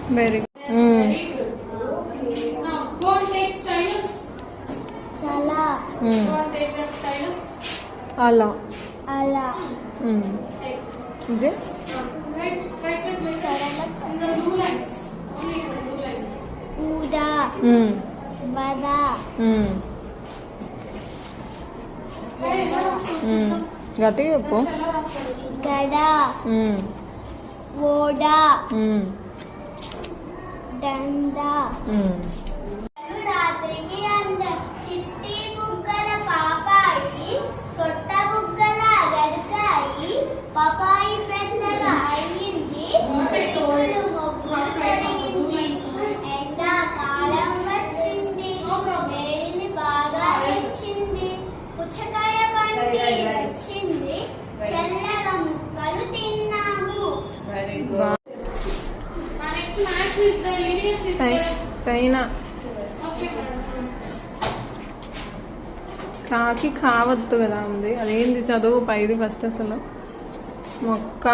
Very good. Now go and take stylus. Sala. Go and take that stylus. Ala. Ala. Take. Okay. Write that letter in the blue lines. Only in the blue lines. Uda. Bada. గట్టిగా చెప్పు. గడ. ఓడా. దండా. రాత్రికి అందం చిట్టి బుగ్గల పాపాయి సొట్ట బుగ్గల గడిసాయి పాపాయి పెద్దగా అయ్యింది సిగ్గులు మొగ్గులు తొడిగింది ఎండాకాలం వచ్చింది వేడిని బాగా తెచ్చింది పుచ్చకాయ పండి వచ్చింది చల్లగా ముక్కలు తిన్నాము. పైన కాకి కావద్దు కదా ఉంది. అదేంది చదువు పైది ఫస్ట్ అసలు మొక్క